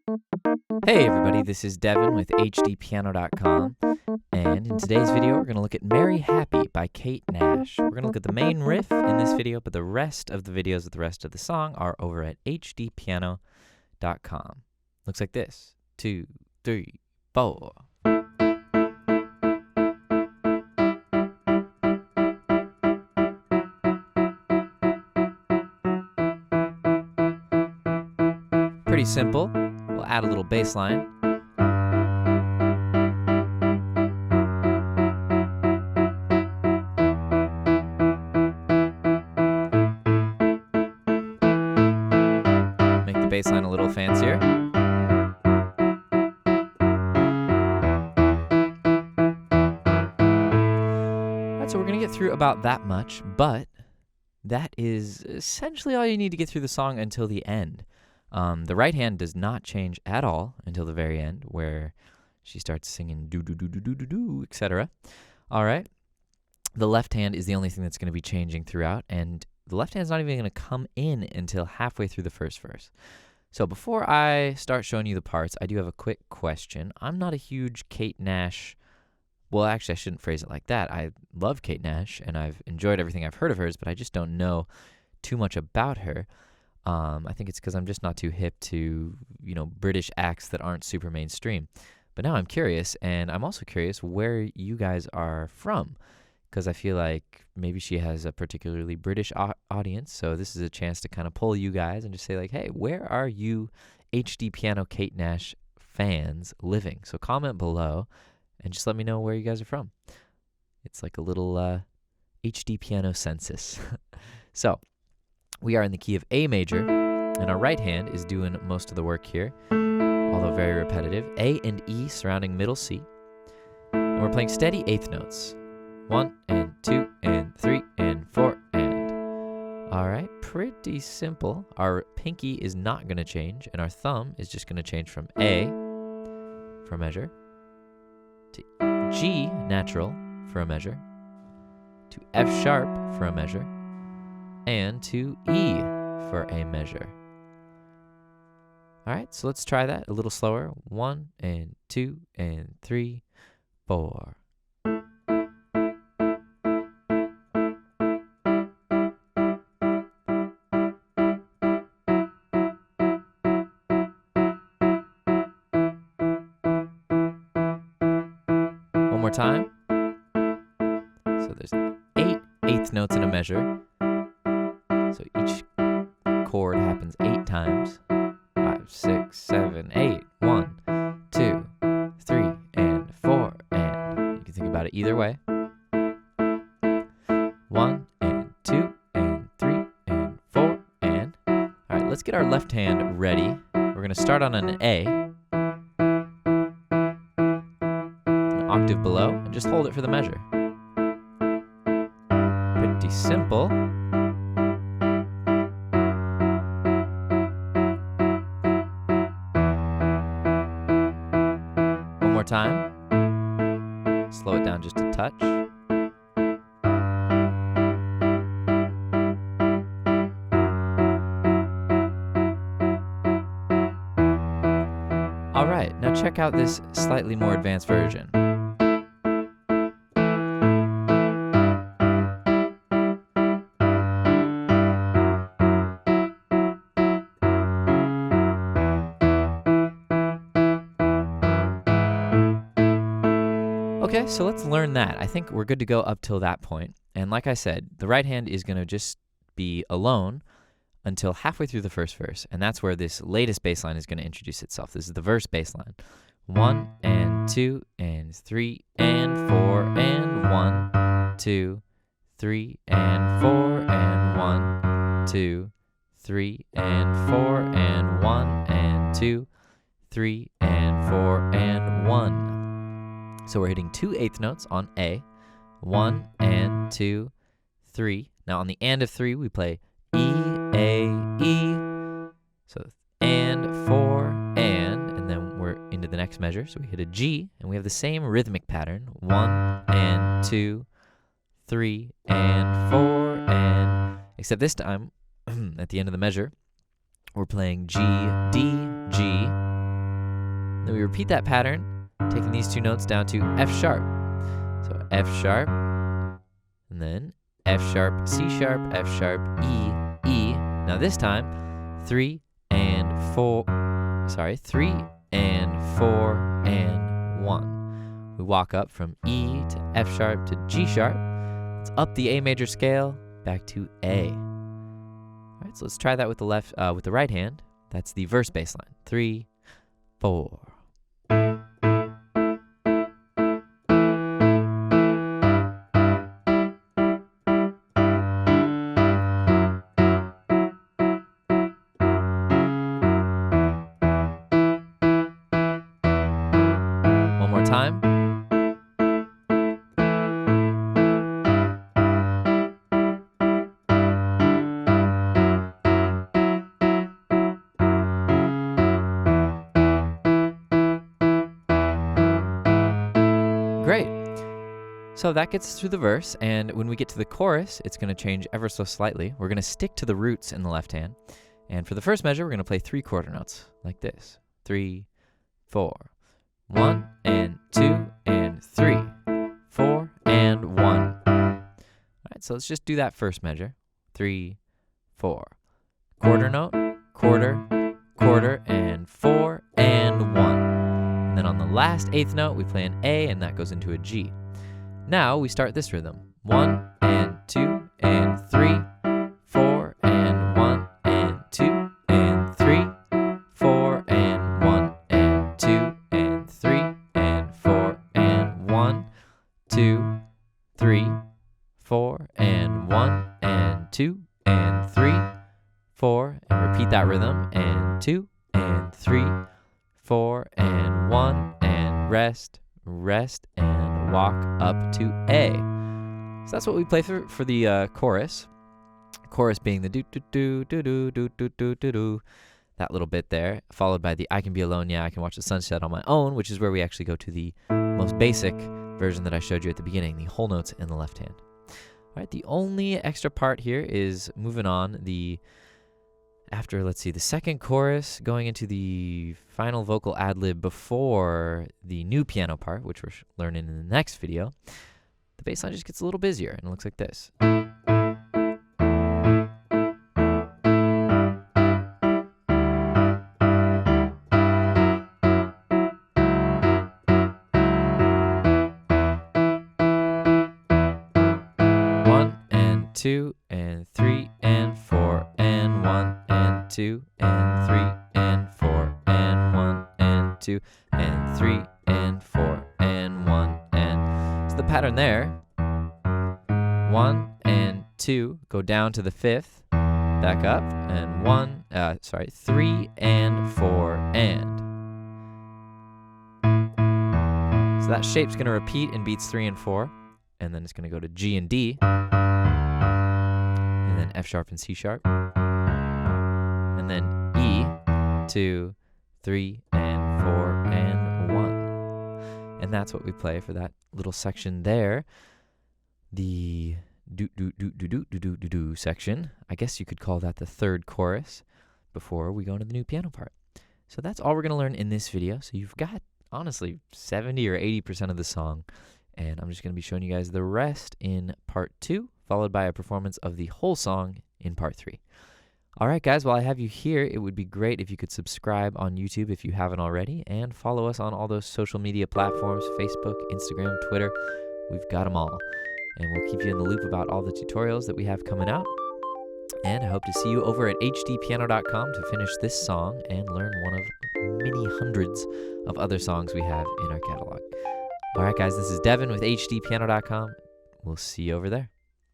Hey everybody, this is Devin with HDpiano.com, and in today's video we're going to look at Merry Happy by Kate Nash. We're going to look at the main riff in this video, but the rest of the videos with the rest of the song are over at HDpiano.com. Looks like this. 2, 3, 4. Pretty simple. We'll add a little bass line. Make the bass line a little fancier. Alright, so we're going to get through about that much, but that is essentially all you need to get through the song until the end. The right hand does not change at all until the very end, where she starts singing do do do do do do do, etc. All right. The left hand is the only thing that's going to be changing throughout, and the left hand's not even going to come in until halfway through the first verse. So before I start showing you the parts, I do have a quick question. I'm not a huge Kate Nash. Well, actually, I shouldn't phrase it like that. I love Kate Nash, and I've enjoyed everything I've heard of hers, but I just don't know too much about her. I think it's because I'm just not too hip to, British acts that aren't super mainstream. But now I'm curious, and I'm also curious where you guys are from, because I feel like maybe she has a particularly British audience, so this is a chance to kind of pull you guys and just say, like, hey, where are you HDpiano Kate Nash fans living? So comment below and just let me know where you guys are from. It's like a little HDpiano census. So we are in the key of A major, and our right hand is doing most of the work here, although very repetitive. A and E surrounding middle C. And we're playing steady eighth notes. 1 and 2 and 3 and 4 and. All right, pretty simple. Our pinky is not going to change, and our thumb is just going to change from A for a measure to G natural for a measure to F sharp for a measure, and to E for a measure. All right, so let's try that a little slower. 1 and 2 and 3, 4. One more time. So there's 8 eighth notes in a measure. So each chord happens 8 times. 5, 6, 7, 8. 1, 2, 3, and 4, and. You can think about it either way. 1 and 2 and 3 and 4 and. All right, let's get our left hand ready. We're going to start on an A, an octave below, and just hold it for the measure. Pretty simple. More time. Slow it down just a touch. All right, now check out this slightly more advanced version. Okay, so let's learn that. I think we're good to go up till that point. And like I said, the right hand is going to just be alone until halfway through the first verse. And that's where this latest bass line is going to introduce itself. This is the verse bass line. 1 and 2 and 3 and 4 and 1, 2, 3 and 4 and 1, 2, 3 and 4 and 1 and 2, 3 and 4 and 1. So we're hitting 2 eighth notes on A, 1 and 2, 3. Now on the and of 3, we play E, A, E. So and 4 and then we're into the next measure. So we hit a G, and we have the same rhythmic pattern. 1 and 2, 3 and 4 and. Except this time, at the end of the measure, we're playing G, D, G, Then we repeat that pattern, taking these two notes down to F sharp. So F sharp, and then F sharp, C sharp, F sharp, E, E. Now this time, 3 and 4, 3 and 4 and 1. We walk up from E to F sharp to G sharp. It's up the A major scale, back to A. All right, so let's try that with the right hand. That's the verse bass line. 3, 4. One more time. Great. So that gets us through the verse, and when we get to the chorus, it's going to change ever so slightly. We're going to stick to the roots in the left hand, and for the first measure, we're going to play 3 quarter notes like this. 3, 4. 1 and 2 and 3, 4 and 1. All right, so let's just do that first measure. 3, 4. Quarter note, quarter, quarter, and 4 and 1. And then on the last 8th note, we play an A, and that goes into a G. Now we start this rhythm. 1 and 2 and 3, 4 and 1 and 2 and 3, 4 and 1 and 2 and 3 and 4 and 1, 2, 3, 4 and 1 and 2 and 3, 4, and repeat that rhythm, and 2 and 3, 4 and 1 and rest, rest, and walk up to A. So that's what we play for the chorus. Chorus being the do do do do do do do do do do, that little bit there, followed by the I can be alone, yeah, I can watch the sunset on my own, which is where we actually go to the most basic version that I showed you at the beginning, the whole notes in the left hand. All right, the only extra part here is moving on after, let's see, the second chorus, going into the final vocal ad-lib before the new piano part, which we're learning in the next video, the bass line just gets a little busier, and it looks like this. One and 2 and 3 and 4 and 1 and 2 and 3 and 4 and 1 and 2 and 3 and 4 and 1 and so the pattern there, 1 and 2 go down to the 5th, back up, and 3 and 4 and. So that shape's going to repeat in beats 3 and 4, and then it's going to go to G and D, and then F sharp and C sharp, and then E, 2, 3, and 4, and 1. And that's what we play for that little section there. The do section. I guess you could call that the third chorus before we go into the new piano part. So that's all we're going to learn in this video. So you've got, honestly, 70 or 80% of the song. And I'm just going to be showing you guys the rest in part 2, followed by a performance of the whole song in part 3. All right, guys, while I have you here, it would be great if you could subscribe on YouTube if you haven't already, and follow us on all those social media platforms, Facebook, Instagram, Twitter. We've got them all. And we'll keep you in the loop about all the tutorials that we have coming out. And I hope to see you over at HDpiano.com to finish this song and learn one of many hundreds of other songs we have in our catalog. All right, guys, this is Devin with HDpiano.com. We'll see you over there.